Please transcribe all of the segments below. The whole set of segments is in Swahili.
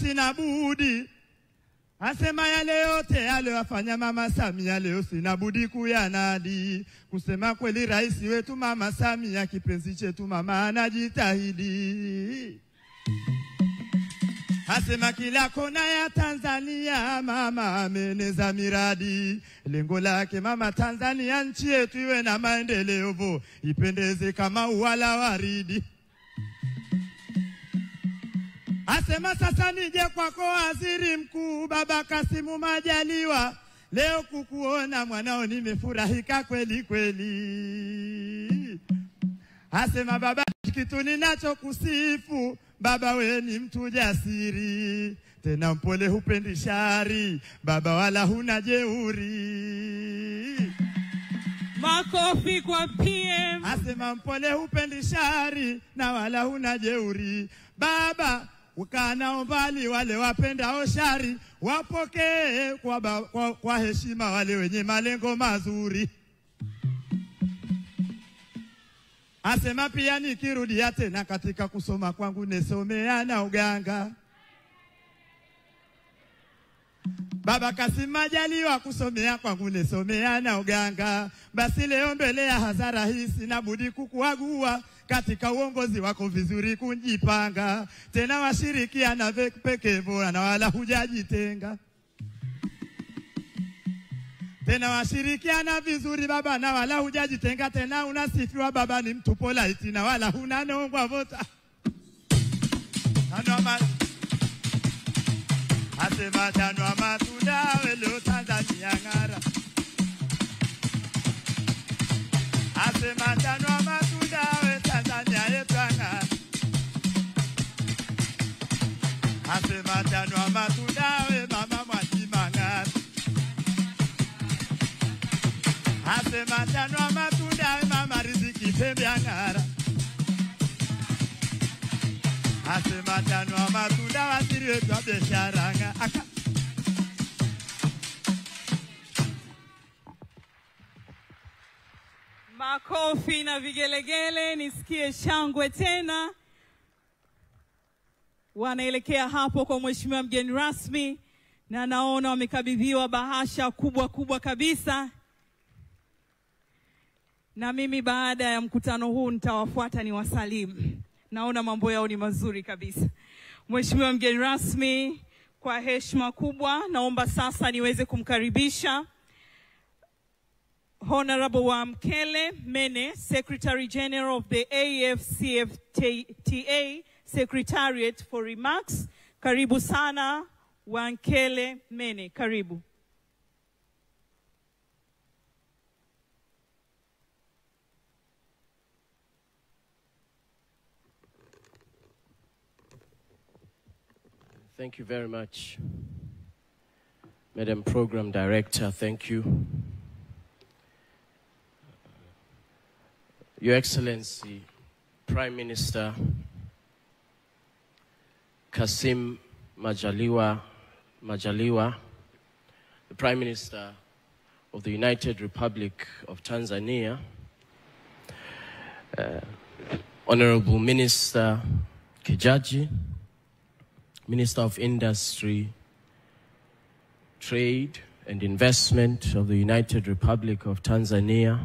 sina budi. Asema yale yote aliyofanya Mama Samia leo sina budi kuyanadi. Kusema kweli rais wetu Mama Samia kipenzi chetu mama anajitahidi. Asema kila kona ya Tanzania mama ameneza miradi. Lengo lake mama Tanzania nchi yetu iwe na maendeleo, ipendeze kama ua la waridi. Asema sasa nije kwako waziri mkuu baba Kasimu Majaliwa. Leo kukuona mwanao nimefurahika kweli kweli. Asema baba kitu ninachokusifu baba we ni mtu jasiri. Tena mpole hupendi shari baba wala huna jeuri. Makofi kwa PM. Asema mpole hupendi shari na wala huna jeuri. Baba ukana mbali wale wapenda shari, wapokee kwa heshima wale wenye malengo mazuri. Asema pia nikirudia tena katika kusoma kwangu nesomea na uganga. Baba Kasimu Majaliwa kusomea kwangu nesomea na uganga. Basi leo mbele ya hadhara hii sina budi kukuagua. Katika uongozi wako vizuri kunjipanga. Tena washirikiana pekee bora na wala hujajitenga. Tena washirikiana vizuri baba na wala hujajitenga. Tena unasifiwa baba ni mtu polite na wala huna nongwa vota. Asema tanwa matunda welo Tanzania ngara. Asema tanwa matunda we Tanzania yetanga. Asema tanwa matunda we mama Mwajimangara. Asema tanwa matunda we mama Riziki Pembiangara. Asema tanwa matunda waziri wetu wa biashara. Makofi na vigelegele, nisikie shangwe tena. Wanaelekea hapo kwa mheshimiwa mgeni rasmi na naona wamekabidhiwa bahasha kubwa kabisa. Na mimi baada ya mkutano huu nitawafuata ni wasalimu. Naona mambo yao ni mazuri kabisa. Mheshimiwa mgeni rasmi, kwa heshima kubwa naomba sasa niweze kumkaribisha Honorable Wamkele Mene, Secretary General of the AFCFTA Secretariat for remarks. Karibu sana Wamkele Mene, karibu. Thank you very much, Madam Program Director. Thank you. Your Excellency, Prime Minister Kassim Majaliwa, the Prime Minister of the United Republic of Tanzania, Honorable Minister Kijaji, Minister of Industry, Trade and Investment of the United Republic of Tanzania,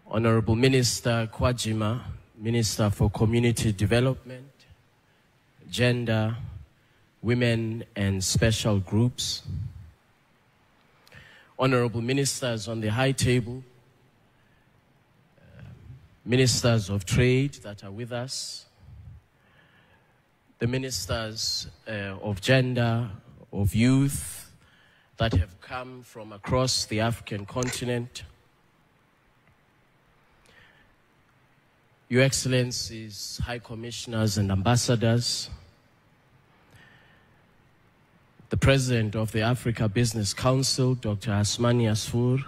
Honorable Minister Kwajima, Minister for Community Development, Gender, Women and Special Groups, Honorable Ministers on the high table, Ministers of Trade that are with us, the Ministers of Gender, of Youth that have come from across the African continent, Your Excellencies, High Commissioners and Ambassadors, the President of the Africa Business Council, Dr. Asmani Asfour,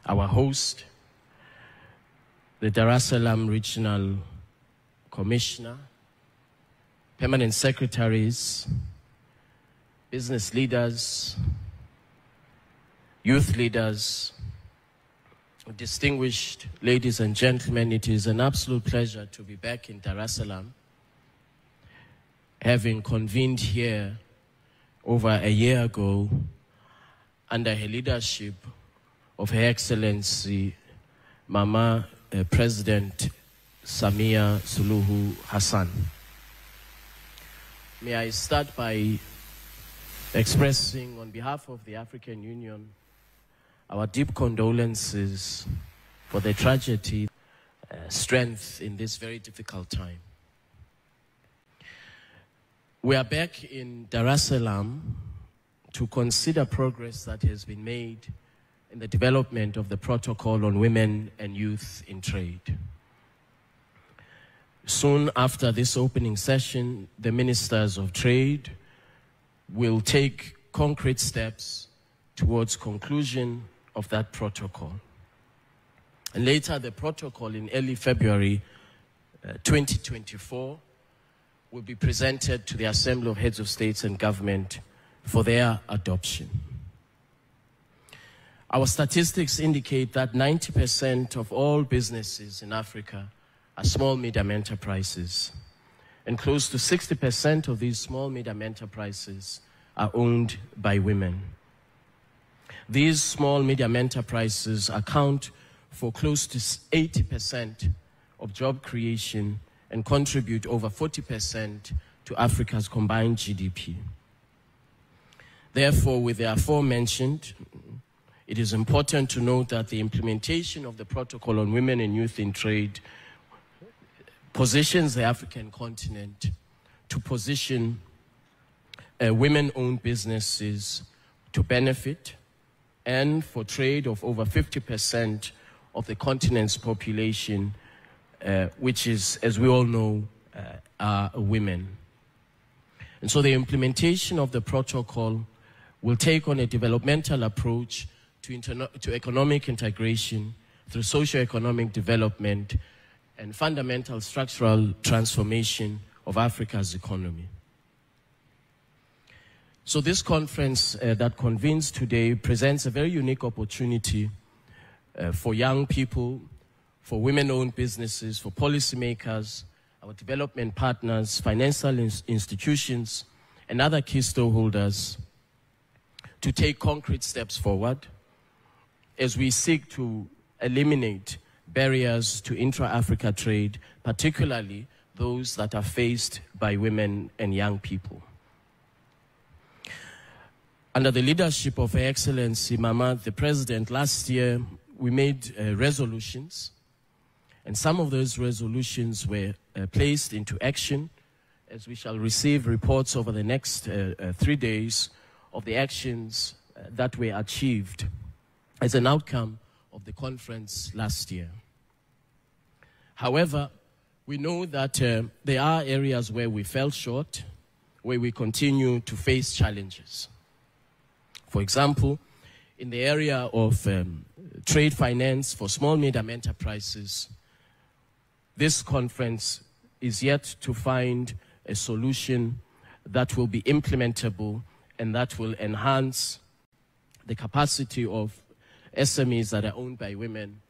our host, the Dar es Salaam Regional Commissioner, Permanent Secretaries, business leaders, youth leaders, distinguished ladies and gentlemen, it is an absolute pleasure to be back in Dar es Salaam having convened here over a year ago under her leadership of Her Excellency Mama President Samia Suluhu Hassan. May I start by expressing on behalf of the African Union our deep condolences for the tragedy, strength in this very difficult time. We are back in Dar es Salaam to consider progress that has been made in the development of the Protocol on Women and Youth in Trade. Soon after this opening session, the Ministers of Trade will take concrete steps towards conclusion of that protocol. And later, the protocol in early February 2024 will be presented to the Assembly of Heads of States and Government for their adoption. Our statistics indicate that 90% of all businesses in Africa are small, medium enterprises. And close to 60% of these small, medium enterprises are owned by women. These small, medium enterprises account for close to 80% of job creation and contribute over 40% to Africa's combined GDP. Therefore, with the aforementioned, it is important to note that the implementation of the Protocol on Women and Youth in Trade positions the African continent to position women-owned businesses to benefit, and for trade of over 50% of the continent's population, which is, as we all know, are women. And so the implementation of the protocol will take on a developmental approach to economic integration through socio-economic development and fundamental structural transformation of Africa's economy. So this conference that convenes today presents a very unique opportunity for young people, for women-owned businesses, for policymakers, our development partners, financial institutions, and other key stakeholders to take concrete steps forward as we seek to eliminate barriers to intra-Africa trade, particularly those that are faced by women and young people. Under the leadership of Her Excellency Mama, the President, last year we made resolutions, and some of those resolutions were placed into action, as we shall receive reports over the next 3 days of the actions that were achieved as an outcome of the conference last year. However, we know that there are areas where we fell short, where we continue to face challenges. For example, in the area of trade finance for small medium enterprises, this conference is yet to find a solution that will be implementable and that will enhance the capacity of SMEs that are owned by women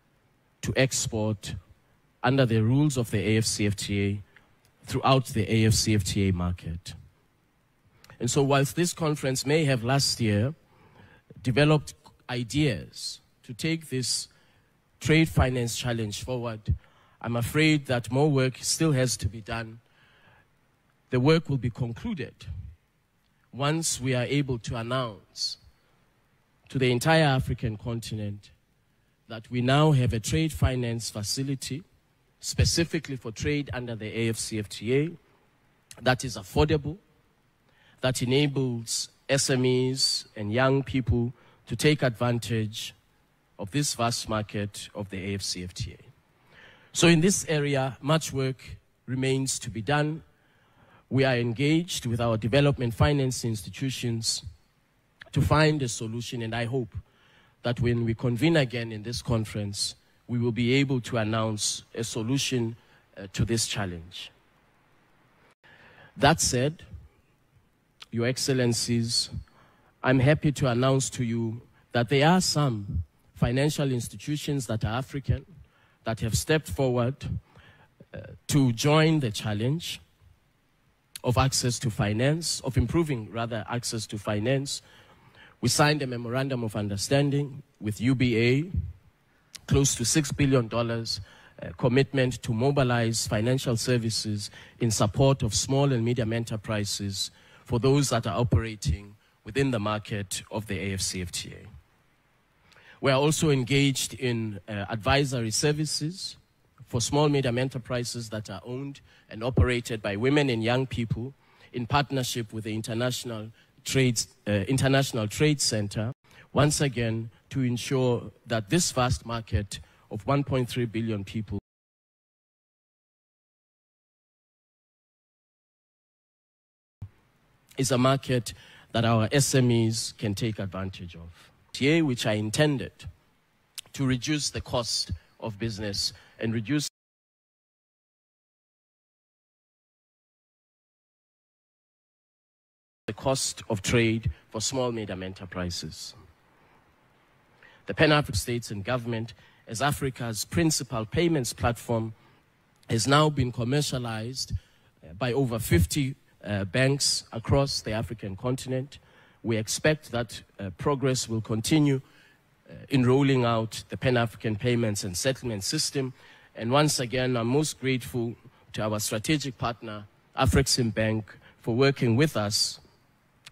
to export under the rules of the AFCFTA throughout the AFCFTA market. And so whilst this conference may have last year developed ideas to take this trade finance challenge forward, I'm afraid that more work still has to be done. The work will be concluded once we are able to announce to the entire African continent that we now have a trade finance facility specifically for trade under the AFCFTA that is affordable, that enables SMEs and young people to take advantage of this vast market of the AFCFTA. So in this area, much work remains to be done. We are engaged with our development finance institutions to find a solution, and I hope that when we convene again in this conference, we will be able to announce a solution to this challenge. That said, Your Excellencies, I'm happy to announce to you that there are some financial institutions that are African that have stepped forward to join the challenge. of access to finance, of improving rather access to finance. We signed a memorandum of understanding with UBA, close to $6 billion commitment to mobilize financial services in support of small and medium enterprises for those that are operating within the market of the AFCFTA. We are also engaged in advisory services for small medium enterprises that are owned and operated by women and young people in partnership with the International Trade Center, once again to ensure that this vast market of 1.3 billion people is a market that our SMEs can take advantage of. Which are intended to reduce the cost of business and reduce the cost of trade for small medium enterprises. The Pan-African States and Government, as Africa's principal payments platform, has now been commercialized by over 50 banks across the African continent. We expect that progress will continue in rolling out the Pan-African Payments and Settlement System. And once again, I'm most grateful to our strategic partner, Afreximbank, for working with us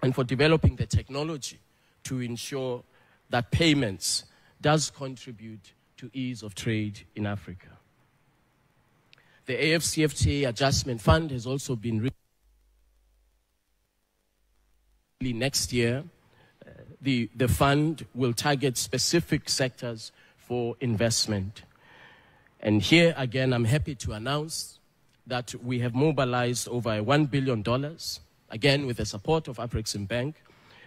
and for developing the technology to ensure that payments does contribute to ease of trade in Africa. The AFCFTA Adjustment Fund has also been next year. The fund will target specific sectors for investment. And here again, I'm happy to announce that we have mobilized over $1 billion, again with the support of Afreximbank,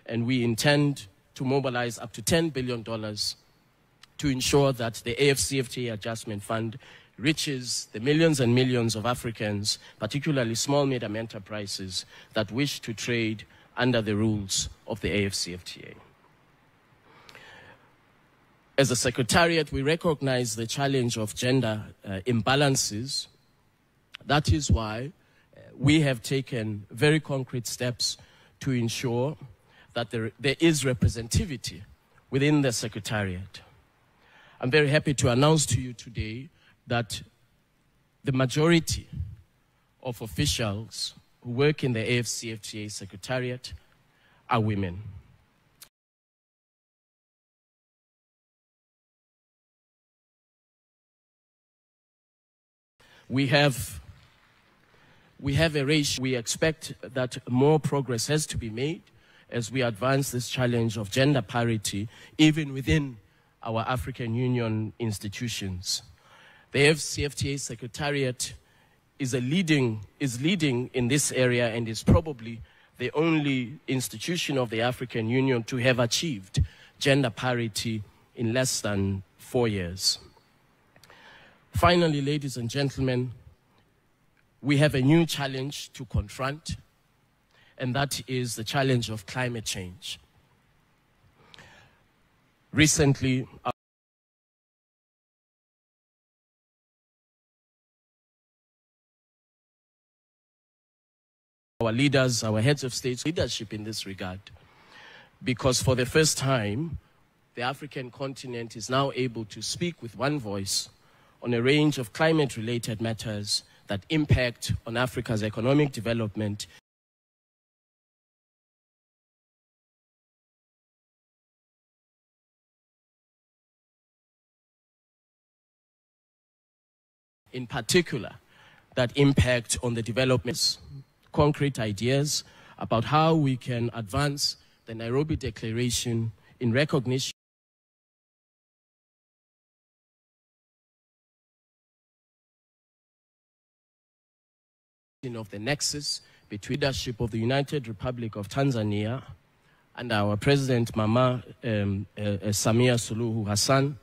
and we intend to mobilize up to $10 billion to ensure that the AFCFTA Adjustment Fund reaches the millions and millions of Africans, particularly small medium enterprises that wish to trade under the rules of the AFCFTA. As a Secretariat, we recognize the challenge of gender imbalances. That is why we have taken very concrete steps to ensure that there is representativity within the Secretariat. I'm very happy to announce to you today that the majority of officials who work in the AFCFTA Secretariat are women. We have a ratio. We expect that more progress has to be made as we advance this challenge of gender parity, even within our African Union institutions. The AFCFTA Secretariat is leading in this area and is probably the only institution of the African Union to have achieved gender parity in less than 4 years. Finally, ladies and gentlemen, we have a new challenge to confront, and that is the challenge of climate change. Recently, our leaders, our heads of state, leadership in this regard, because for the first time, the African continent is now able to speak with one voice on a range of climate-related matters that impact on Africa's economic development, in particular, that impact on the developments, concrete ideas about how we can advance the Nairobi Declaration in recognition of the nexus between the leadership of the United Republic of Tanzania and our President Mama Samia Suluhu Hassan,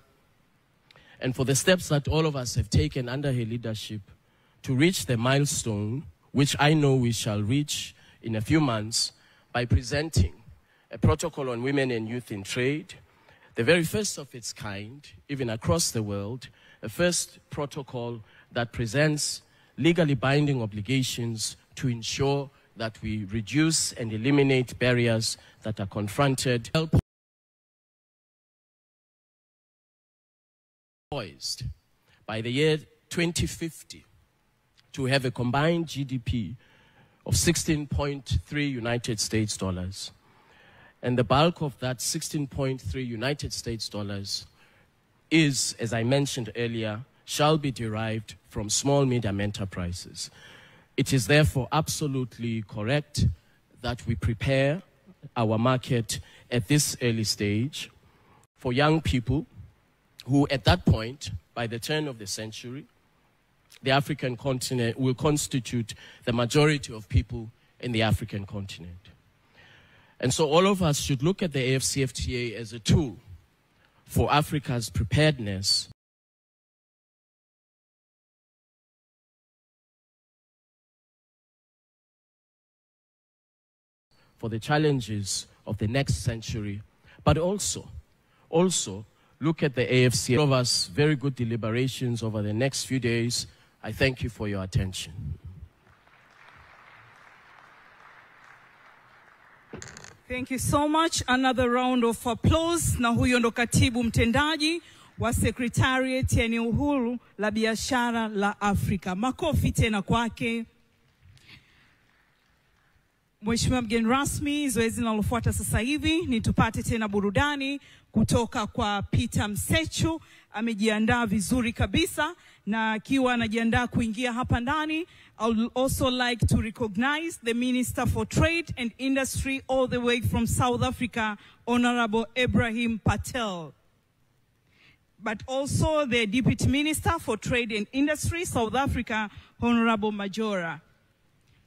and for the steps that all of us have taken under her leadership to reach the milestone, which I know we shall reach in a few months, by presenting a protocol on women and youth in trade, the very first of its kind, even across the world, a first protocol that presents legally binding obligations to ensure that we reduce and eliminate barriers that are confronted. Poised by the year 2050 to have a combined GDP of 16.3 United States dollars. And the bulk of that 16.3 United States dollars is, as I mentioned earlier, shall be derived from small medium enterprises. It is therefore absolutely correct that we prepare our market at this early stage for young people who at that point, by the turn of the century, the African continent will constitute the majority of people in the African continent. And so all of us should look at the AFCFTA as a tool for Africa's preparedness for the challenges of the next century, but also look at the AFC. All of us very good deliberations over the next few days. I thank you for your attention. Thank you so much. Another round of applause. Na huyo ndo katibu mtendaji wa Secretariat ya Eneo Huru la Biashara la Afrika. Makofi tena kwake. Mheshimiwa mgeni rasmi, zoezi linalofuata sasa hivi ni tupate tena burudani kutoka kwa Peter Msechu. Amejiandaa vizuri kabisa na akiwa anajiandaa kuingia hapa ndani. I would also like to recognize the Minister for Trade and Industry all the way from South Africa, Honorable Ibrahim Patel. But also the Deputy Minister for Trade and Industry, South Africa, Honorable Majora.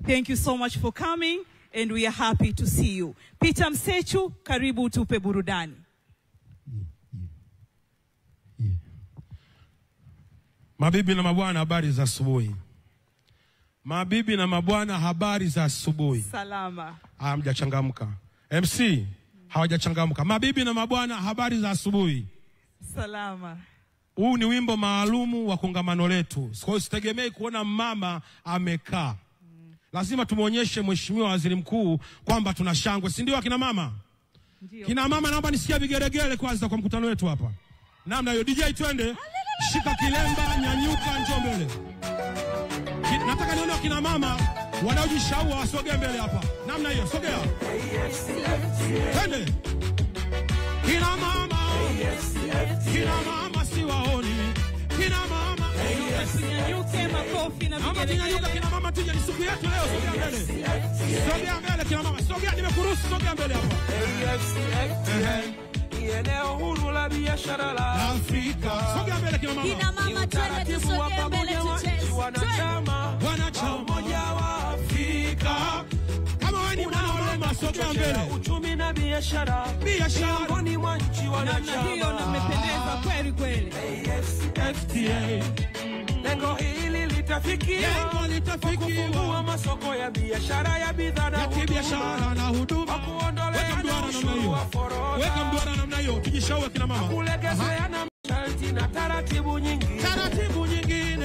Thank you so much for coming, and we are happy to see you. Peter Msechu, karibu tupe burudani. Mabibi na mabwana, habari za asubuhi. Mabibi na mabwana, habari za asubuhi. Salama. Hamjachangamka. MC, hawajachangamka. Mabibi na mabwana, habari za asubuhi. Salama. Huu ni wimbo maalumu wa kongamano letu. Kwa usitegemei kuona mama amekaa. Lazima tumuonyeshe Mheshimiwa Waziri Mkuu kwamba tuna shangwe. Si ndio akina mama? Ndio. Kina mama, naomba nisikie vigeregele kwanza kwa mkutano wetu hapa. Namna hiyo, DJ twende. Shika kilemba, nyanyuka, njoo mbele. Nataka nione kina mama wanaojishaua wasogee mbele hapa. Namna hiyo, sogea. Twende. Kina mama. Kina mama siwaoni. Kina mama. Nyanyuke, makofi na vigelegele. Nyanyuka kina mama, tuje ni siku yetu leo, sogea mbele. Sogea mbele kina mama. Sogea, nimekuruhusu, sogea mbele hapa. Eneo Huru la Biashara la Afrika. Sogea mbele kina mama. Kina mama twende tusogea mbele tucheze. Wanachama Umoja wa Afrika. Kama wewe ni mwanamama, sogea mbele. Uchumi na biashara. Miongoni mwa nchi wanachama. Hiyo na mmependeza kweli kweli. AFCFTA. Lengo hili litafikiwa kufungua masoko ya biashara ya bidhaa na huduma. Kuondolea ushuru wa forodha. Weka mduara namna hiyo, tujishaue kina mama. Kulegezea na masharti na taratibu nyingine.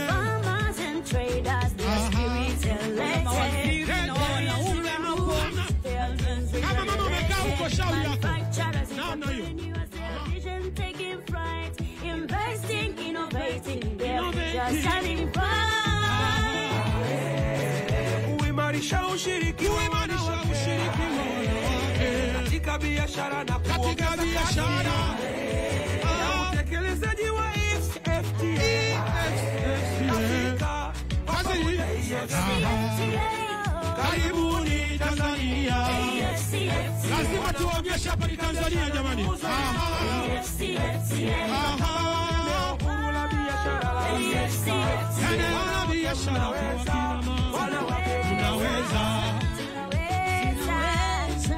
Farmers and traders, their spirits elected. Kama mama umekaa huko, shauri yako. Manufacturers vision taking flight, investing, innovating, they're just shining bright. Uimarisha ushiriki katika biashara na biashara. Utekelezaji wa AFCFTA. Afrika. Karibuni Tanzania. Lazima tuonyeshe hapa ni Tanzania jamani.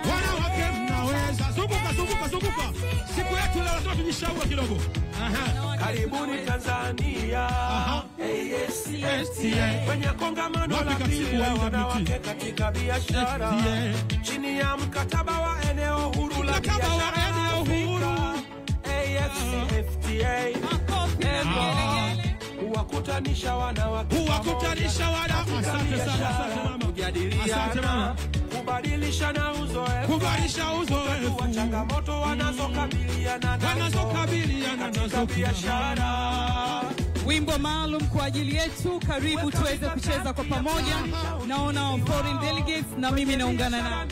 Wanawake mnaweza. Zunguka. Siku yetu leo lazima tujishaue kidogo. Karibuni Tanzania. AFCFTA. Kwenye kongamano la pili la wanawake katika biashara. Chini ya mkataba wa eneo huru la biashara. AFCFTA. huwakutanisha wanawake, huwakutanisha wanawake. Asante sana, asante mama. Asante mama. Kubadilishana uzoefu, kubadilisha uzoefu wa changamoto wanazokabiliana nazo biashara. Wimbo maalum kwa ajili yetu, karibu tuweze kucheza kwa pamoja. Naona foreign delegates na mimi naungana nao.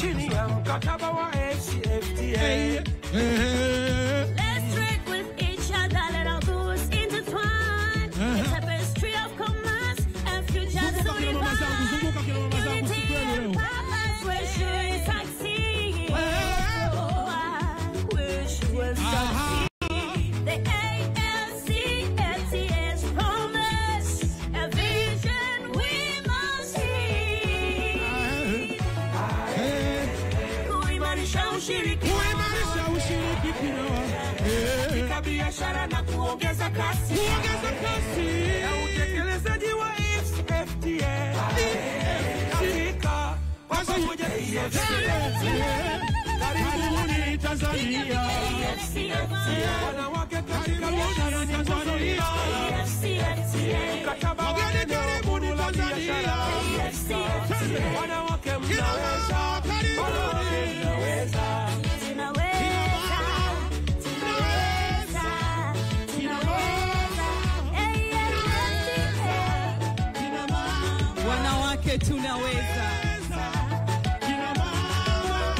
Chini ya mkataba wa AfCFTA. Let's trade with each other, let our goods intertwine. It's a tapestry of commerce and future so divine. Unity and purpose, wish we succeed. Wish we succeed. The AfCFTA's promise, a vision we must heed. Kuimarisha ushiriki, katika biashara na kuongeza kasi, ya utekelezaji wa AfCFTA. Afrika kwa pamoja, karibuni Tanzania, wanawake katika biashara ni Tanzania. Mkataba wa karibuni Tanzania, wanawake mnaweza, wanawake mnaweza. Wanawake tunaweza. kina mama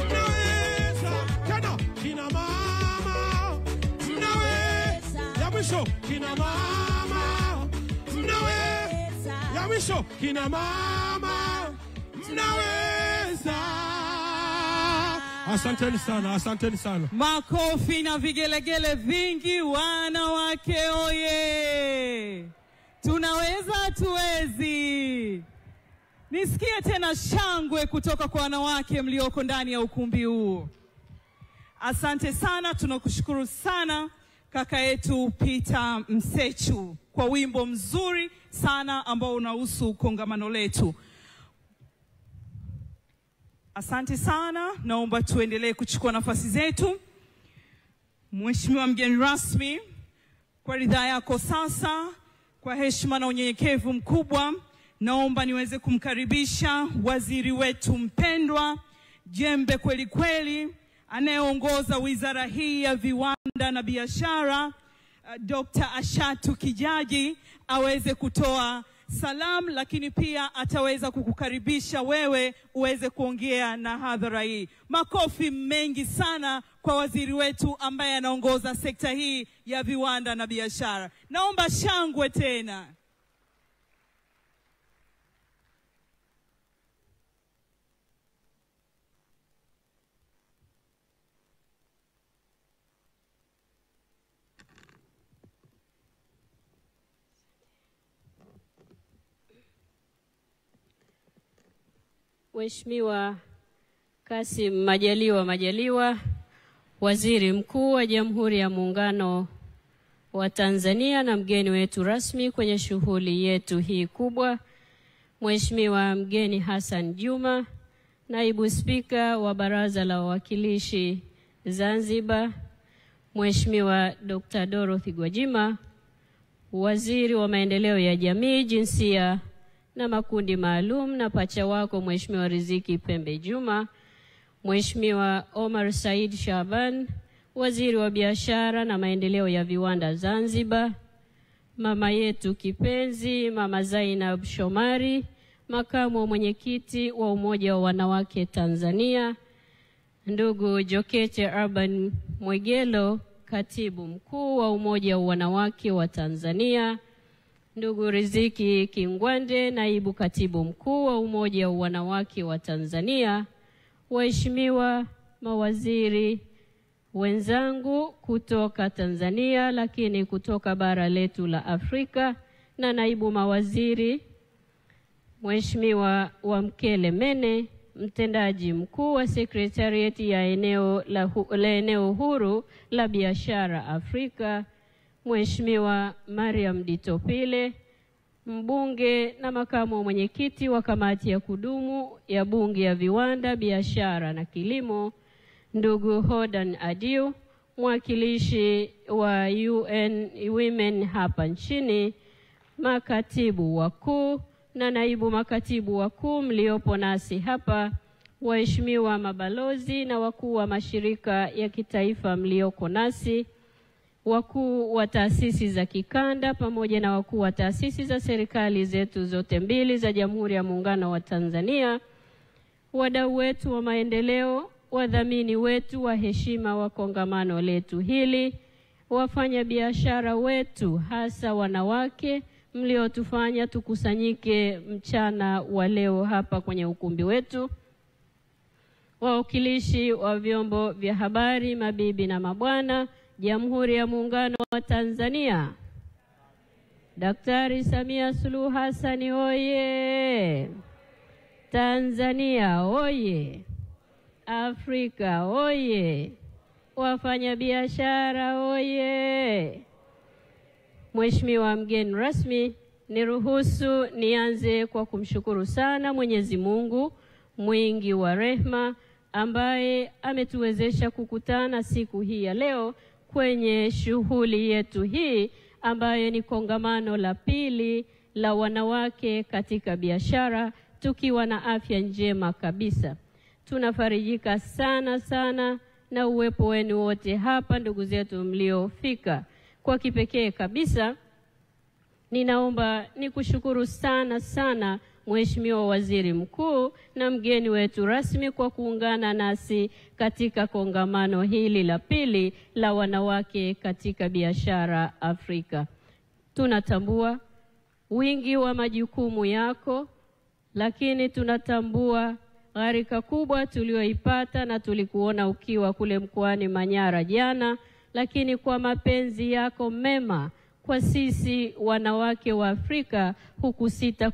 mnaweza, tena kina mama mnaweza, ya mwisho kina mama mnaweza, ya mwisho kina mama mnaweza. Asanteni sana, asanteni sana. Makofi na vigelegele vingi. Wanawake oye! Tunaweza, tuwezi. Nisikie tena shangwe kutoka kwa wanawake mlioko ndani ya ukumbi huu. Asante sana, tunakushukuru sana kaka yetu Peter Msechu kwa wimbo mzuri sana ambao unahusu kongamano letu. Asante sana, naomba tuendelee kuchukua nafasi zetu. Mheshimiwa mgeni rasmi, kwa ridhaa yako sasa, kwa heshima na unyenyekevu mkubwa, naomba niweze kumkaribisha waziri wetu mpendwa, jembe kweli kweli, anayeongoza wizara hii ya viwanda na biashara, Dr. Ashatu Kijaji, aweze kutoa salamu, lakini pia ataweza kukukaribisha wewe uweze kuongea na hadhara hii. Makofi mengi sana kwa waziri wetu ambaye anaongoza sekta hii ya viwanda na biashara. Naomba shangwe tena. Mheshimiwa Kassim Majaliwa, Waziri Mkuu wa Jamhuri ya Muungano wa Tanzania na mgeni wetu rasmi kwenye shughuli yetu hii kubwa, Mheshimiwa mgeni Hassan Juma, Naibu Spika wa Baraza la Wawakilishi Zanzibar, Mheshimiwa Dr. Dorothy Gwajima, Waziri wa Maendeleo ya Jamii, Jinsia na Makundi Maalum na pacha wako Mheshimiwa Riziki Pembe Juma, Mheshimiwa Omar Said Shaban, Waziri wa Biashara na Maendeleo ya Viwanda Zanzibar, mama yetu kipenzi Mama Zainab Shomari, Makamu wa Mwenyekiti wa Umoja wa Wanawake Tanzania, ndugu Jokete Urban Mwegelo, Katibu Mkuu wa Umoja wa Wanawake wa Tanzania, ndugu Riziki Kingwande, Naibu Katibu Mkuu wa Umoja wa Wanawake wa Tanzania, waheshimiwa mawaziri wenzangu kutoka Tanzania lakini kutoka bara letu la Afrika, na naibu mawaziri, Mheshimiwa Wamkele Mene, mtendaji mkuu wa Sekretarieti ya eneo huru la biashara Afrika, Mheshimiwa Mariam Ditopile, mbunge na makamu mwenyekiti wa kamati ya kudumu ya Bunge ya Viwanda, Biashara na Kilimo, ndugu Hodan Adiu, mwakilishi wa UN Women hapa nchini, makatibu wakuu na naibu makatibu wakuu mliopo nasi hapa, waheshimiwa mabalozi na wakuu wa mashirika ya kitaifa mlioko nasi, wakuu wa taasisi za kikanda pamoja na wakuu wa taasisi za serikali zetu zote mbili za Jamhuri ya Muungano wa Tanzania, wadau wetu wa maendeleo, wadhamini wetu wa heshima wa kongamano letu hili, wafanya biashara wetu hasa wanawake mliotufanya tukusanyike mchana wa leo hapa kwenye ukumbi wetu, wawakilishi wa vyombo vya habari, mabibi na mabwana, Jamhuri ya Muungano wa Tanzania. Daktari Samia Suluhu Hassan oye! Tanzania oye! Afrika oye! Wafanyabiashara oye! Mheshimiwa mgeni rasmi, niruhusu nianze kwa kumshukuru sana Mwenyezi Mungu mwingi wa rehema ambaye ametuwezesha kukutana siku hii ya leo kwenye shughuli yetu hii ambayo ni kongamano la pili la wanawake katika biashara, tukiwa na afya njema kabisa. Tunafarijika sana sana na uwepo wenu wote hapa, ndugu zetu mliofika. Kwa kipekee kabisa ninaomba nikushukuru sana sana Mheshimiwa Waziri Mkuu na mgeni wetu rasmi kwa kuungana nasi katika kongamano hili la pili la wanawake katika biashara Afrika. Tunatambua wingi wa majukumu yako, lakini tunatambua gharika kubwa tulioipata na tulikuona ukiwa kule mkoani Manyara jana, lakini kwa mapenzi yako mema kwa sisi wanawake wa Afrika hukusita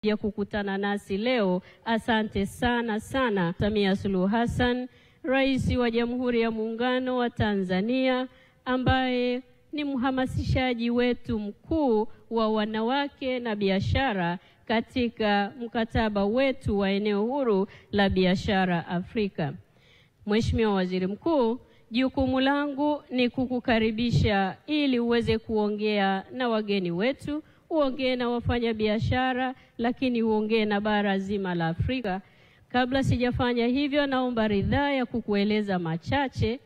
ya kukutana nasi leo. Asante sana sana. Samia Suluhu Hassan, Rais wa Jamhuri ya Muungano wa Tanzania, ambaye ni mhamasishaji wetu mkuu wa wanawake na biashara katika mkataba wetu wa eneo huru la biashara Afrika. Mheshimiwa Waziri Mkuu, jukumu langu ni kukukaribisha ili uweze kuongea na wageni wetu, uongee na wafanya biashara, lakini uongee na bara zima la Afrika. Kabla sijafanya hivyo, naomba ridhaa ya kukueleza machache,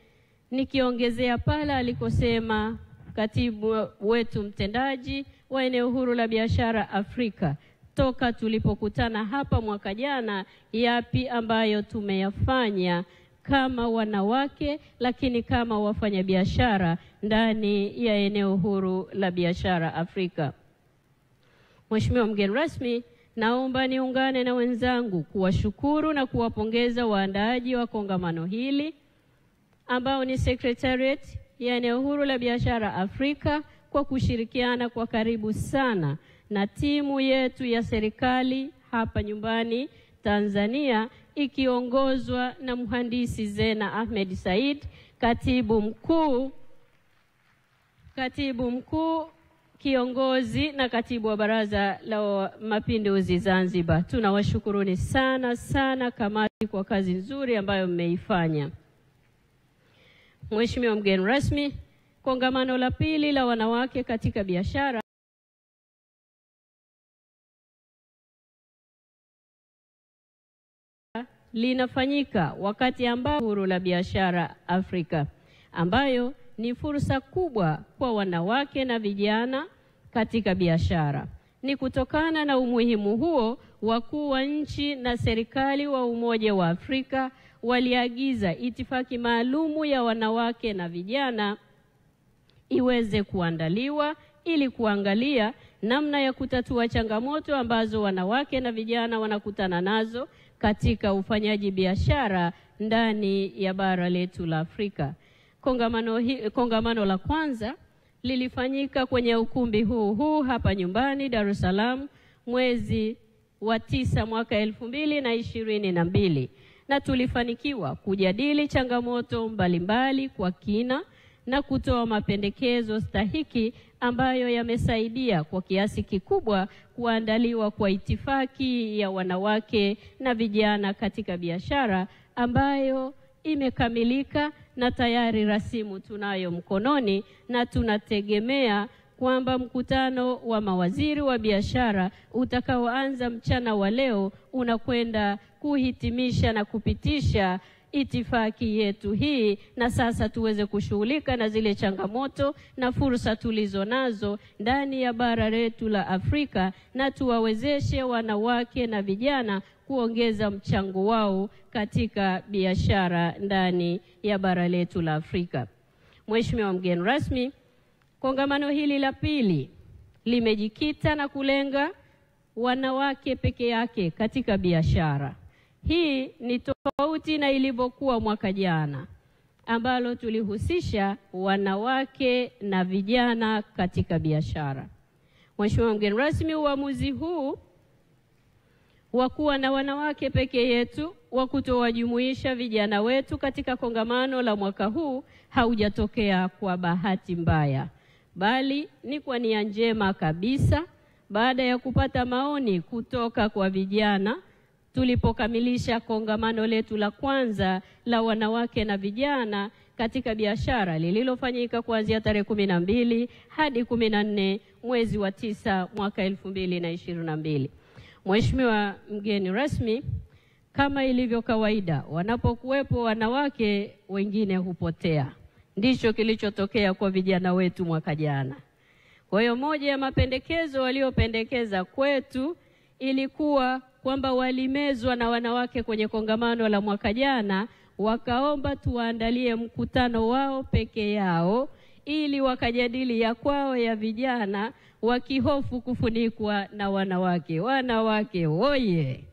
nikiongezea pale alikosema katibu wetu mtendaji wa eneo huru la biashara Afrika. Toka tulipokutana hapa mwaka jana, yapi ambayo tumeyafanya kama wanawake, lakini kama wafanyabiashara ndani ya eneo huru la biashara Afrika. Mheshimiwa mgeni rasmi, naomba niungane na wenzangu kuwashukuru na kuwapongeza waandaaji wa kongamano hili ambao ni Secretariat ya eneo huru la biashara Afrika kwa kushirikiana kwa karibu sana na timu yetu ya serikali hapa nyumbani Tanzania, ikiongozwa na mhandisi Zena Ahmed Said, katibu mkuu kiongozi na katibu wa Baraza la Mapinduzi Zanzibar. Tunawashukuruni sana sana kamati kwa kazi nzuri ambayo mmeifanya. Mheshimiwa mgeni rasmi, kongamano la pili la wanawake katika biashara linafanyika wakati ambao huru la biashara Afrika, ambayo ni fursa kubwa kwa wanawake na vijana katika biashara. Ni kutokana na umuhimu huo, wakuu wa nchi na serikali wa Umoja wa Afrika waliagiza itifaki maalumu ya wanawake na vijana iweze kuandaliwa ili kuangalia namna ya kutatua changamoto ambazo wanawake na vijana wanakutana nazo katika ufanyaji biashara ndani ya bara letu la Afrika. Kongamano la kwanza lilifanyika kwenye ukumbi huu hapa nyumbani Dar es Salaam mwezi wa 9 mwaka 2022, na tulifanikiwa kujadili changamoto mbalimbali kwa kina na kutoa mapendekezo stahiki ambayo yamesaidia kwa kiasi kikubwa kuandaliwa kwa itifaki ya wanawake na vijana katika biashara ambayo imekamilika na tayari rasimu tunayo mkononi, na tunategemea kwamba mkutano wa mawaziri wa biashara utakaoanza mchana wa leo unakwenda kuhitimisha na kupitisha itifaki yetu hii, na sasa tuweze kushughulika na zile changamoto na fursa tulizo nazo ndani ya bara letu la Afrika, na tuwawezeshe wanawake na vijana kuongeza mchango wao katika biashara ndani ya bara letu la Afrika. Mheshimiwa mgeni rasmi, kongamano hili la pili limejikita na kulenga wanawake peke yake katika biashara. Hii ni tofauti na ilivyokuwa mwaka jana ambalo tulihusisha wanawake na vijana katika biashara. Mheshimiwa mgeni rasmi, uamuzi huu wa kuwa na wanawake peke yetu wa kutowajumuisha vijana wetu katika kongamano la mwaka huu haujatokea kwa bahati mbaya, bali ni kwa nia njema kabisa baada ya kupata maoni kutoka kwa vijana tulipokamilisha kongamano letu la kwanza la wanawake na vijana katika biashara lililofanyika kuanzia tarehe 12 hadi 14 mwezi wa 9 mwaka 2022. Mheshimiwa mgeni rasmi, kama ilivyo kawaida, wanapokuwepo wanawake wengine hupotea. Ndicho kilichotokea kwa vijana wetu mwaka jana. Kwa hiyo moja ya mapendekezo waliopendekeza kwetu ilikuwa kwamba walimezwa na wanawake kwenye kongamano la mwaka jana, wakaomba tuwaandalie mkutano wao peke yao ili wakajadili ya kwao ya vijana, wakihofu kufunikwa na wanawake. Wanawake oye!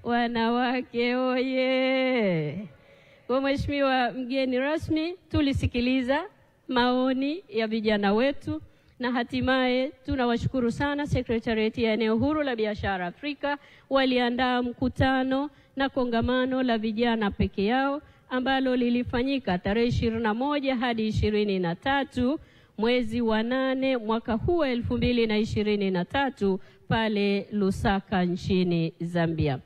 Wanawake oye! Kwa Mheshimiwa mgeni rasmi, tulisikiliza maoni ya vijana wetu na hatimaye tunawashukuru sana Sekretarieti ya Eneo Huru la Biashara Afrika. Waliandaa mkutano na kongamano la vijana peke yao ambalo lilifanyika tarehe 21 hadi 23 mwezi wa 8 mwaka huu 2023 pale Lusaka nchini Zambia.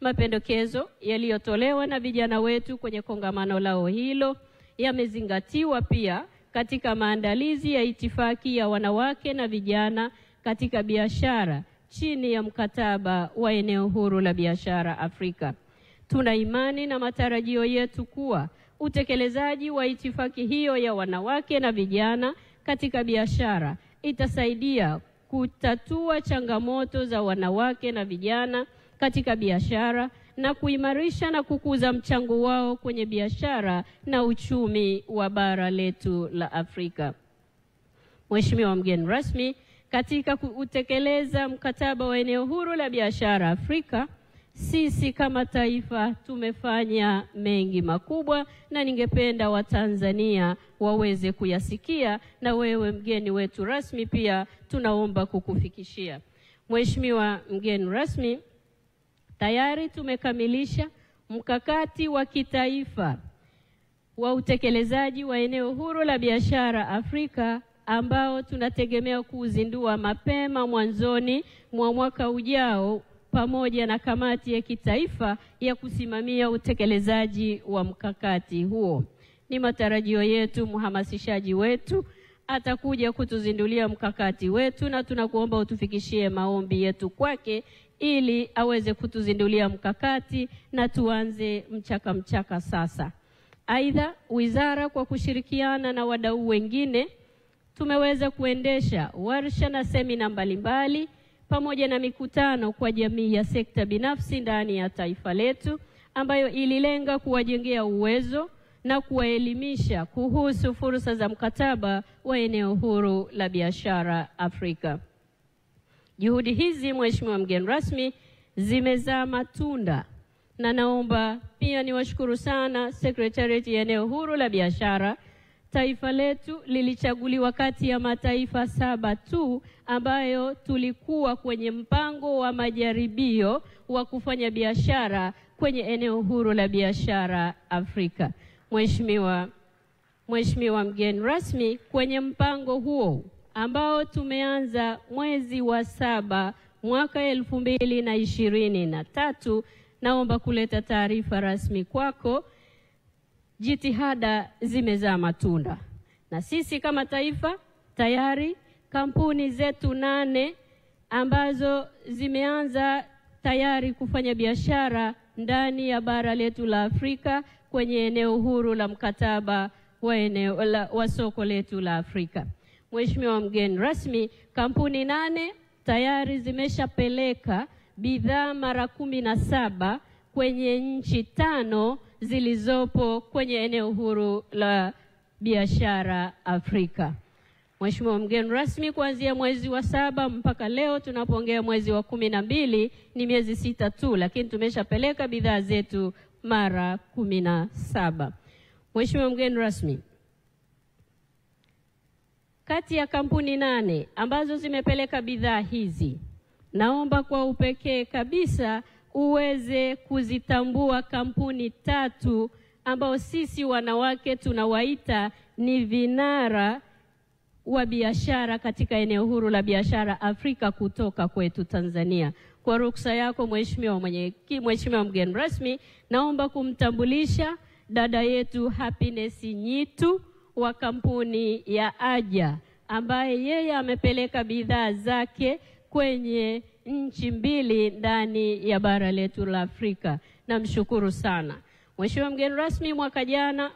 Mapendekezo yaliyotolewa na vijana wetu kwenye kongamano lao hilo yamezingatiwa pia katika maandalizi ya itifaki ya wanawake na vijana katika biashara chini ya mkataba wa Eneo Huru la Biashara Afrika. Tuna imani na matarajio yetu kuwa utekelezaji wa itifaki hiyo ya wanawake na vijana katika biashara itasaidia kutatua changamoto za wanawake na vijana katika biashara na kuimarisha na kukuza mchango wao kwenye biashara na uchumi wa bara letu la Afrika. Mheshimiwa mgeni rasmi, katika kutekeleza mkataba wa Eneo Huru la Biashara Afrika, sisi kama taifa tumefanya mengi makubwa, na ningependa Watanzania waweze kuyasikia, na wewe mgeni wetu rasmi pia tunaomba kukufikishia. Mheshimiwa mgeni rasmi, tayari tumekamilisha mkakati wa kitaifa wa utekelezaji wa Eneo Huru la Biashara Afrika ambao tunategemea kuuzindua mapema mwanzoni mwa mwaka ujao pamoja na kamati ya kitaifa ya kusimamia utekelezaji wa mkakati huo. Ni matarajio yetu mhamasishaji wetu atakuja kutuzindulia mkakati wetu, na tunakuomba utufikishie maombi yetu kwake ili aweze kutuzindulia mkakati na tuanze mchaka sasa. Aidha, wizara kwa kushirikiana na wadau wengine tumeweza kuendesha warsha na semina mbalimbali pamoja na mikutano kwa jamii ya sekta binafsi ndani ya taifa letu ambayo ililenga kuwajengea uwezo na kuwaelimisha kuhusu fursa za mkataba wa Eneo Huru la Biashara Afrika. Juhudi hizi Mheshimiwa mgeni rasmi zimezaa matunda, na naomba pia niwashukuru sana Sekretarieti ya Eneo Huru la Biashara. Taifa letu lilichaguliwa kati ya mataifa 7 tu ambayo tulikuwa kwenye mpango wa majaribio wa kufanya biashara kwenye Eneo Huru la Biashara Afrika. Mheshimiwa Mheshimiwa mgeni rasmi, kwenye mpango huo ambao tumeanza mwezi wa 7 mwaka 2023, naomba kuleta taarifa rasmi kwako. Jitihada zimezaa matunda, na sisi kama taifa tayari kampuni zetu 8 ambazo zimeanza tayari kufanya biashara ndani ya bara letu la Afrika kwenye eneo huru la mkataba wa soko letu la Afrika. Mheshimiwa mgeni rasmi, kampuni 8 tayari zimeshapeleka bidhaa mara 17 kwenye nchi 5 zilizopo kwenye eneo huru la biashara Afrika. Mheshimiwa mgeni rasmi, kuanzia mwezi wa 7 mpaka leo tunapoongea mwezi wa 12 ni miezi 6 tu, lakini tumeshapeleka bidhaa zetu mara 17. Mheshimiwa mgeni rasmi, kati ya kampuni 8 ambazo zimepeleka bidhaa hizi, naomba kwa upekee kabisa uweze kuzitambua kampuni 3 ambao sisi wanawake tunawaita ni vinara wa biashara katika eneo huru la biashara Afrika kutoka kwetu Tanzania. Kwa ruksa yako Mheshimiwa mgeni rasmi, naomba kumtambulisha dada yetu Happiness Nyitu wa kampuni ya Aja, ambaye yeye amepeleka bidhaa zake kwenye nchi 2 ndani ya bara letu la Afrika. Namshukuru sana. Mheshimiwa mgeni rasmi,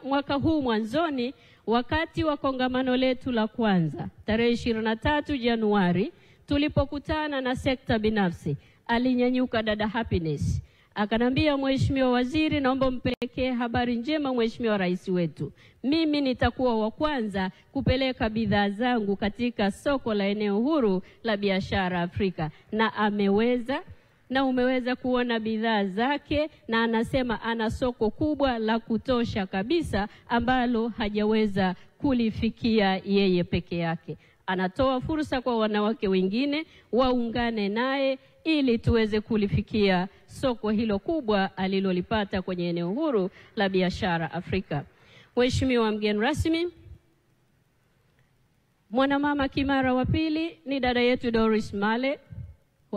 mwaka huu mwanzoni, wakati wa kongamano letu la kwanza tarehe 23 Januari, tulipokutana na sekta binafsi, alinyanyuka dada Happiness akanambia, Mheshimiwa Waziri, naomba mpelekee habari njema Mheshimiwa Rais wetu. Mimi nitakuwa wa kwanza kupeleka bidhaa zangu katika soko la eneo huru la biashara Afrika. Na ameweza, na umeweza kuona bidhaa zake, na anasema ana soko kubwa la kutosha kabisa ambalo hajaweza kulifikia yeye peke yake. Anatoa fursa kwa wanawake wengine waungane naye ili tuweze kulifikia soko hilo kubwa alilolipata kwenye eneo huru la biashara Afrika. Mheshimiwa mgeni rasmi, mwanamama kimara wa pili ni dada yetu Doris Male,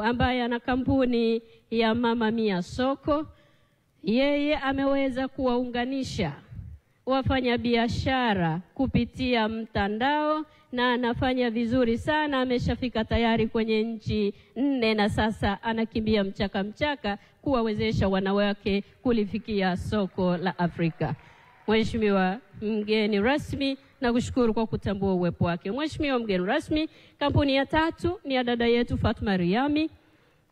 ambaye ana kampuni ya Mama Mia Soko. Yeye ameweza kuwaunganisha wafanya biashara kupitia mtandao na anafanya vizuri sana. Ameshafika tayari kwenye nchi 4 na sasa anakimbia mchaka kuwawezesha wanawake kulifikia soko la Afrika. Mheshimiwa mgeni rasmi, nakushukuru kwa kutambua uwepo wake. Mheshimiwa mgeni rasmi, kampuni ya 3 ni ya dada yetu Fatma Riami,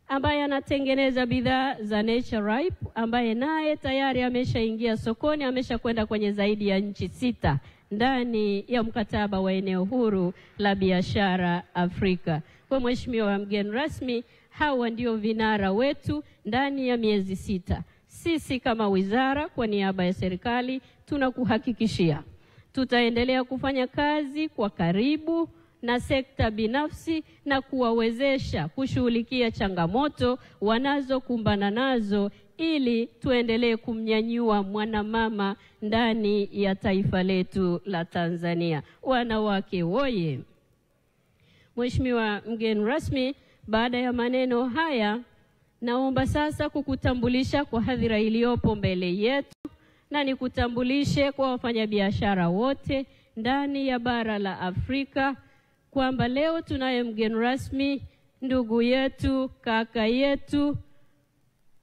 ambaye anatengeneza bidhaa za Nature Ripe, ambaye naye tayari ameshaingia sokoni, ameshakwenda kwenye zaidi ya nchi 6 ndani ya mkataba wa eneo huru la biashara Afrika. Kwa Mheshimiwa mgeni rasmi, hawa ndio vinara wetu ndani ya miezi 6. Sisi kama wizara kwa niaba ya serikali tunakuhakikishia tutaendelea kufanya kazi kwa karibu na sekta binafsi na kuwawezesha kushughulikia changamoto wanazokumbana nazo ili tuendelee kumnyanyua mwanamama ndani ya taifa letu la Tanzania. Wanawake woye! Mheshimiwa mgeni rasmi, baada ya maneno haya, naomba sasa kukutambulisha kwa hadhira iliyopo mbele yetu, na nikutambulishe kwa wafanyabiashara wote ndani ya bara la Afrika kwamba leo tunaye mgeni rasmi, ndugu yetu, kaka yetu,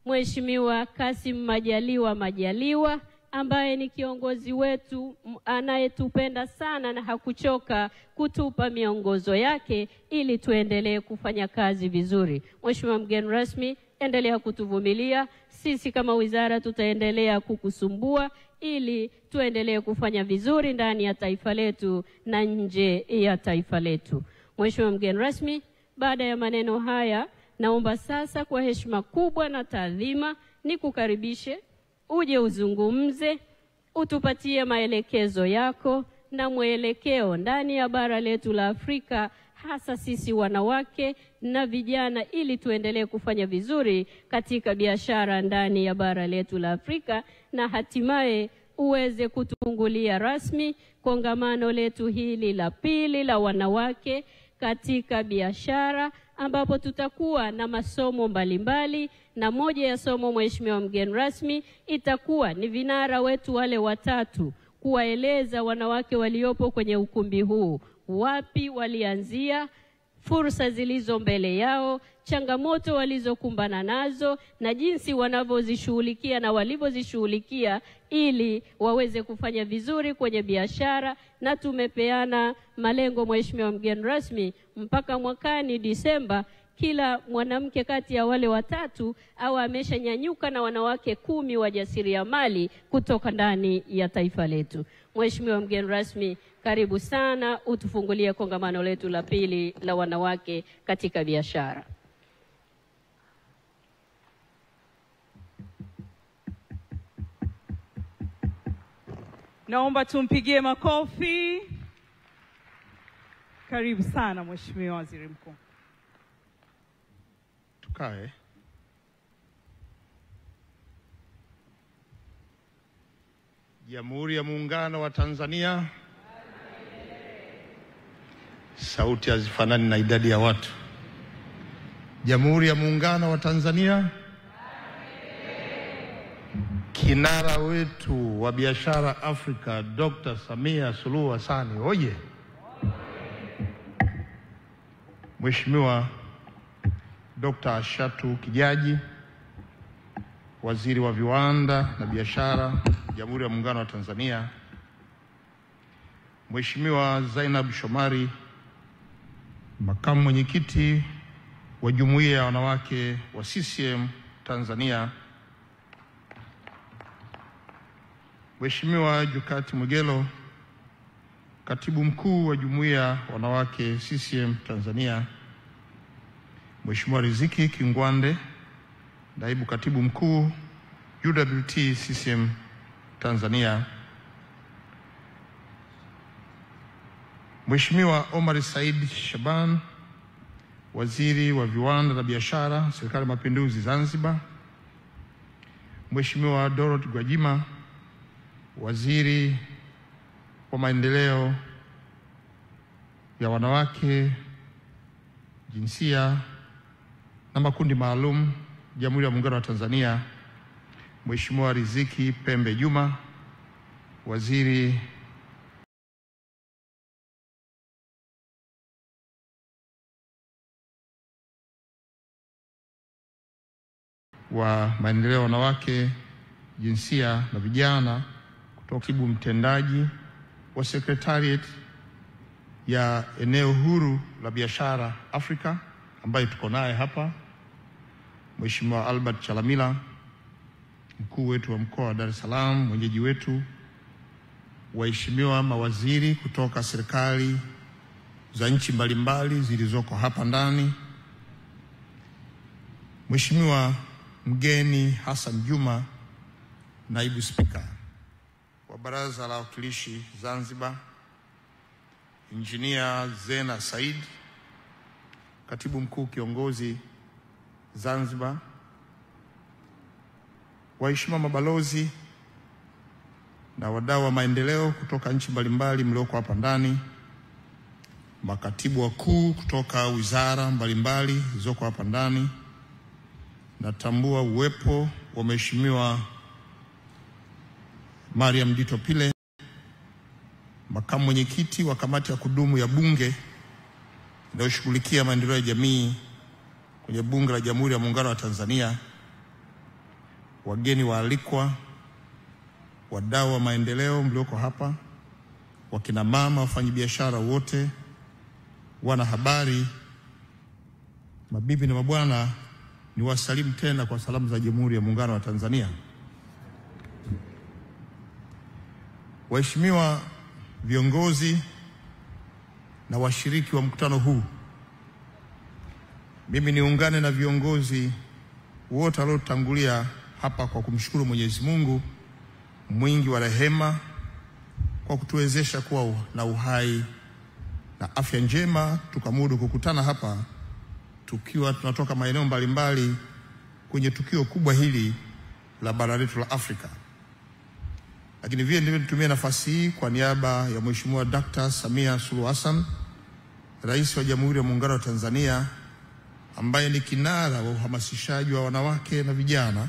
Mheshimiwa Kassim Majaliwa, ambaye ni kiongozi wetu anayetupenda sana na hakuchoka kutupa miongozo yake ili tuendelee kufanya kazi vizuri. Mheshimiwa mgeni rasmi, endelea kutuvumilia. Sisi kama wizara tutaendelea kukusumbua ili tuendelee kufanya vizuri ndani ya taifa letu na nje ya taifa letu. Mheshimiwa mgeni rasmi, baada ya maneno haya, naomba sasa kwa heshima kubwa na taadhima nikukaribishe uje uzungumze, utupatie maelekezo yako na mwelekeo ndani ya bara letu la Afrika, hasa sisi wanawake na vijana, ili tuendelee kufanya vizuri katika biashara ndani ya bara letu la Afrika, na hatimaye uweze kutufungulia rasmi kongamano letu hili la pili la wanawake katika biashara, ambapo tutakuwa na masomo mbalimbali, na moja ya somo, Mheshimiwa mgeni rasmi, itakuwa ni vinara wetu wale watatu kuwaeleza wanawake waliopo kwenye ukumbi huu wapi walianzia, fursa zilizo mbele yao, changamoto walizokumbana nazo, na jinsi wanavyozishughulikia na walivyozishughulikia ili waweze kufanya vizuri kwenye biashara. Na tumepeana malengo, Mheshimiwa mgeni rasmi, mpaka mwakani Disemba kila mwanamke kati ya wale watatu au ameshanyanyuka na wanawake 10 wajasiriamali kutoka ndani ya taifa letu. Mheshimiwa mgeni rasmi, karibu sana utufungulie kongamano letu la pili la wanawake katika biashara. Naomba tumpigie makofi. Karibu sana Mheshimiwa Waziri Mkuu. Tukae. Jamhuri ya Muungano wa Tanzania. Sauti hazifanani na idadi ya watu. Jamhuri ya Muungano wa Tanzania. Kinara wetu wa biashara Afrika, Dr. Samia Suluhu Hassan, oye. Mheshimiwa Dr. Shatu Kijaji, Waziri wa Viwanda na Biashara, Jamhuri ya Muungano wa Tanzania. Mheshimiwa Zainab Shomari, Makamu Mwenyekiti wa Jumuiya ya Wanawake wa CCM Tanzania. Mheshimiwa Jukati Mwegelo, Katibu Mkuu wa Jumuiya ya Wanawake CCM Tanzania. Mheshimiwa Riziki Kingwande, Naibu Katibu Mkuu UWT CCM Tanzania. Mheshimiwa Omar Said Shaban, Waziri wa Viwanda na Biashara, Serikali ya Mapinduzi Zanzibar. Mheshimiwa Dorothy Gwajima, Waziri wa Maendeleo ya Wanawake, Jinsia na Makundi Maalum, Jamhuri ya Muungano wa Tanzania. Mheshimiwa Riziki Pembe Juma, Waziri wa Maendeleo ya Wanawake, Jinsia na Vijana, kutoka Katibu Mtendaji wa Secretariat ya Eneo Huru la Biashara Afrika ambaye tuko naye hapa, Mheshimiwa Albert Chalamila, mkuu wetu wa mkoa wa Dar es Salaam, mwenyeji wetu, waheshimiwa mawaziri kutoka serikali za nchi mbalimbali zilizoko hapa ndani, Mheshimiwa mgeni Hassan Juma, naibu spika wa Baraza la Wawakilishi Zanzibar, Injinia Zena Said, katibu mkuu kiongozi Zanzibar, waheshimiwa mabalozi na wadau wa maendeleo kutoka nchi mbalimbali mlioko hapa ndani, makatibu wakuu kutoka wizara mbalimbali zilizoko hapa ndani. Natambua uwepo wa Mheshimiwa Mariam Dito Pile, makamu mwenyekiti wa kamati ya kudumu ya Bunge inayoshughulikia maendeleo ya jamii kwenye Bunge la Jamhuri ya Muungano wa Tanzania, wageni waalikwa, wadau wa maendeleo mlioko hapa, wakina mama, wafanyabiashara wote, wanahabari, mabibi na mabwana, ni wasalimu tena kwa salamu za Jamhuri ya Muungano wa Tanzania. Waheshimiwa viongozi na washiriki wa mkutano huu, mimi niungane na viongozi wote waliotangulia hapa kwa kumshukuru Mwenyezi Mungu mwingi wa rehema kwa kutuwezesha kuwa na uhai na afya njema, tukamudu kukutana hapa tukiwa tunatoka maeneo mbalimbali kwenye tukio kubwa hili la bara letu la Afrika. Lakini vile ndivyo nitumie nafasi hii kwa niaba ya Mheshimiwa Dr. Samia Suluhu Hassan, Rais wa Jamhuri ya Muungano wa Tanzania, ambaye ni kinara wa uhamasishaji wa wanawake na vijana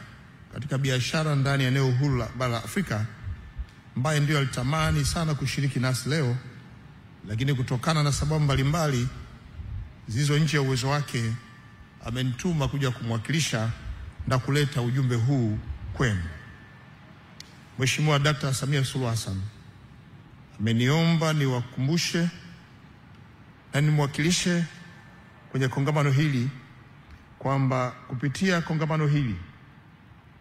katika biashara ndani ya eneo huru la bara la Afrika, ambaye ndio alitamani sana kushiriki nasi leo, lakini kutokana na sababu mbalimbali zilizo nje ya uwezo wake amenituma kuja kumwakilisha na kuleta ujumbe huu kwenu. Mheshimiwa Dr. Samia Suluhu Hassan ameniomba niwakumbushe na nimwakilishe kwenye kongamano hili kwamba kupitia kongamano hili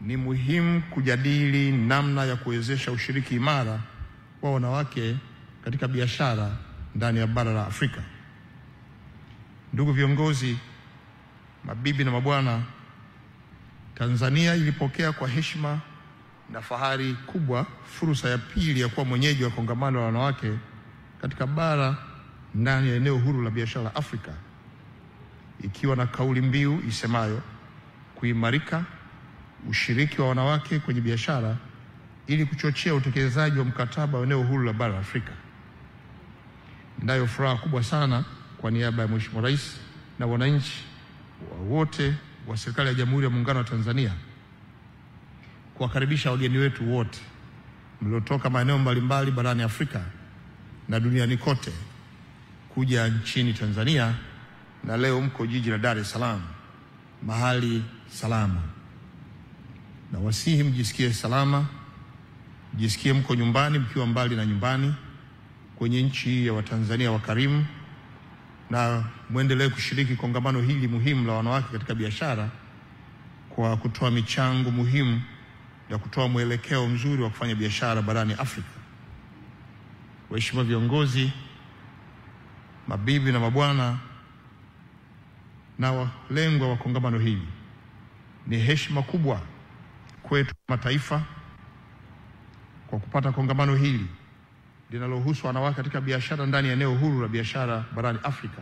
ni muhimu kujadili namna ya kuwezesha ushiriki imara wa wanawake katika biashara ndani ya bara la Afrika. Ndugu viongozi, mabibi na mabwana, Tanzania ilipokea kwa heshima na fahari kubwa fursa ya pili ya kuwa mwenyeji wa kongamano la wanawake katika bara ndani ya eneo huru la biashara la Afrika, ikiwa na kauli mbiu isemayo kuimarika ushiriki wa wanawake kwenye biashara ili kuchochea utekelezaji wa mkataba wa eneo huru la bara la Afrika. Ninayo furaha kubwa sana kwa niaba ya Mheshimiwa Rais na wananchi wote wa serikali ya Jamhuri ya Muungano wa Tanzania kuwakaribisha wageni wetu wote mliotoka maeneo mbalimbali barani Afrika na duniani kote kuja nchini Tanzania, na leo mko jiji la Dar es Salaam, mahali salama. Na wasihi mjisikie salama, mjisikie mko nyumbani mkiwa mbali na nyumbani, kwenye nchi ya Watanzania wakarimu, na muendelee kushiriki kongamano hili muhimu la wanawake katika biashara kwa kutoa michango muhimu ya kutoa mwelekeo mzuri wa kufanya biashara barani Afrika. Waheshimiwa viongozi, mabibi na mabwana na walengwa wa kongamano hili, ni heshima kubwa kwetu mataifa kwa kupata kongamano hili linalohusu wanawake katika biashara ndani ya eneo huru la biashara barani Afrika.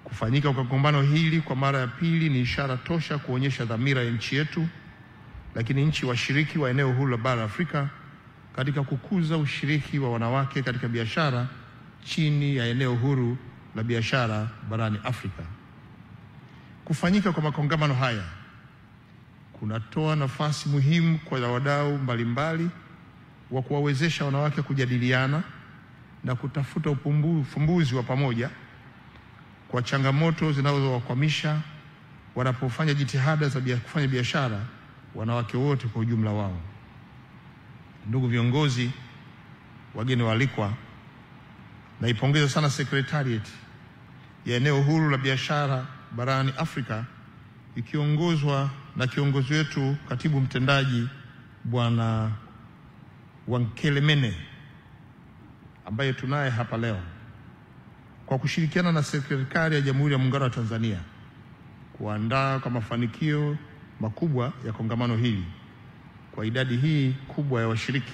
Kufanyika kwa kongamano hili kwa mara ya pili ni ishara tosha kuonyesha dhamira ya nchi yetu, lakini nchi washiriki wa eneo huru la bara la Afrika katika kukuza ushiriki wa wanawake katika biashara chini ya eneo huru la biashara barani Afrika. Kufanyika kwa makongamano haya kunatoa nafasi muhimu kwa wadau mbalimbali wa kuwawezesha wanawake kujadiliana na kutafuta ufumbuzi wa pamoja kwa changamoto zinazowakwamisha wanapofanya jitihada za kufanya biashara wanawake wote kwa ujumla wao. Ndugu viongozi, wageni waalikwa, naipongeza sana Secretariat ya eneo huru la biashara barani Afrika ikiongozwa na kiongozi wetu katibu mtendaji Bwana Wankelemene ambaye tunaye hapa leo, kwa kushirikiana na serikali ya Jamhuri ya Muungano wa Tanzania kuandaa kwa mafanikio makubwa ya kongamano hili. Kwa idadi hii kubwa ya washiriki,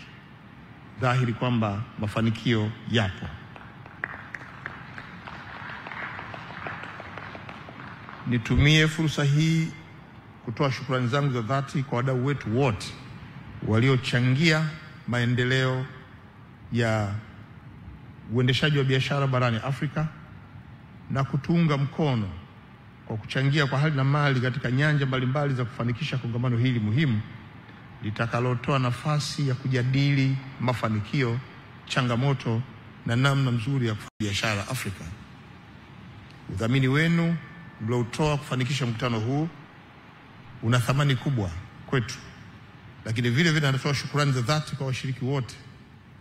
dhahiri kwamba mafanikio yapo. Nitumie fursa hii kutoa shukrani zangu za dhati kwa wadau wetu wote waliochangia maendeleo ya uendeshaji wa biashara barani Afrika na kutunga mkono kwa kuchangia kwa hali na mali katika nyanja mbalimbali za kufanikisha kongamano hili muhimu litakalotoa nafasi ya kujadili mafanikio, changamoto na namna nzuri ya kufanya biashara Afrika. Udhamini wenu mliotoa kufanikisha mkutano huu una thamani kubwa kwetu, lakini vile vile natoa shukrani za dhati kwa washiriki wote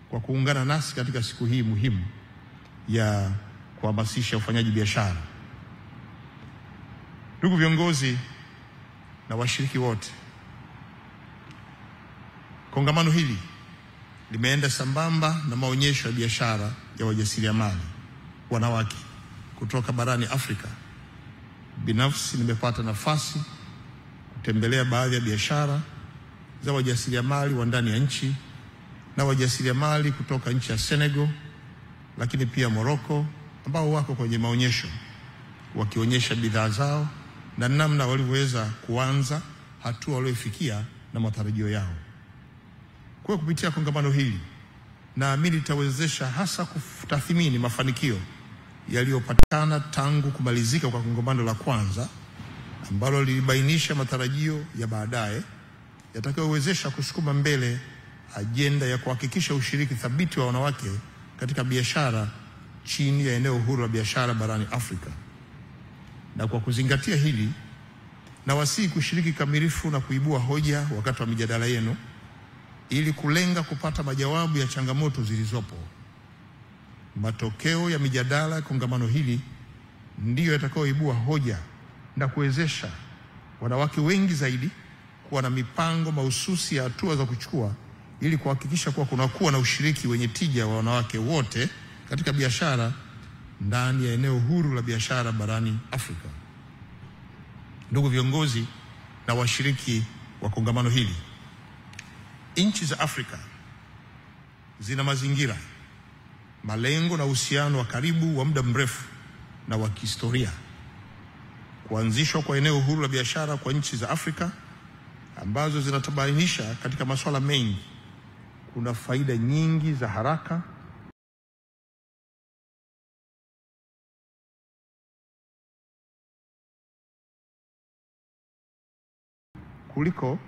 kwa kuungana nasi katika siku hii muhimu ya kuhamasisha ufanyaji biashara. Ndugu viongozi na washiriki wote, kongamano hili limeenda sambamba na maonyesho ya biashara ya wajasiriamali wanawake kutoka barani Afrika. Binafsi nimepata nafasi kutembelea baadhi ya biashara za wajasiriamali wa ndani ya nchi na wajasiriamali kutoka nchi ya Senegal, lakini pia Morocco, ambao wako kwenye maonyesho wakionyesha bidhaa zao na namna walivyoweza kuanza hatua waliofikia na matarajio yao. Kwa kupitia kongamano hili, naamini litawezesha hasa kutathmini mafanikio yaliyopatikana tangu kumalizika kwa kongamano la kwanza, ambalo lilibainisha matarajio ya baadaye yatakayowezesha kusukuma mbele ajenda ya kuhakikisha ushiriki thabiti wa wanawake katika biashara chini ya eneo huru la biashara barani Afrika. Na kwa kuzingatia hili, nawasihi kushiriki kamilifu na kuibua hoja wakati wa mijadala yenu ili kulenga kupata majawabu ya changamoto zilizopo. Matokeo ya mijadala ya kongamano hili ndiyo yatakayoibua hoja na kuwezesha wanawake wengi zaidi kuwa na mipango mahususi ya hatua za kuchukua ili kuhakikisha kuwa kunakuwa na ushiriki wenye tija wa wanawake wote katika biashara ndani ya eneo huru la biashara barani Afrika. Ndugu viongozi na washiriki wa kongamano hili, nchi za Afrika zina mazingira, malengo na uhusiano wa karibu wa muda mrefu na wa kihistoria. Kuanzishwa kwa eneo huru la biashara kwa nchi za Afrika ambazo zinatabainisha katika masuala mengi kuna faida nyingi za haraka kuliko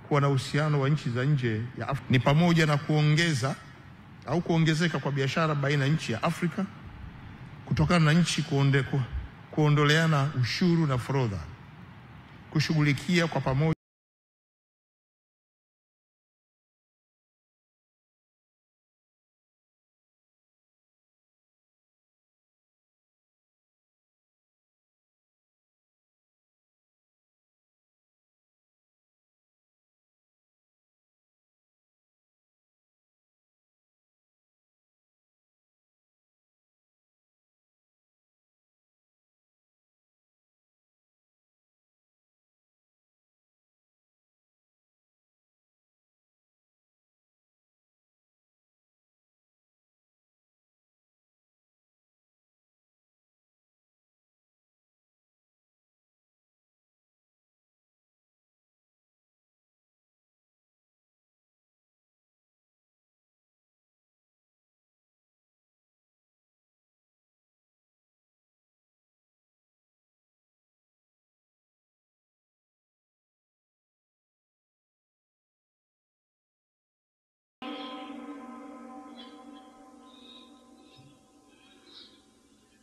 kuwa na uhusiano wa nchi za nje ya Afrika. Ni pamoja na kuongezeka kwa biashara baina ya nchi ya Afrika kutokana na nchi kuondoleana ushuru na forodha, kushughulikia kwa pamoja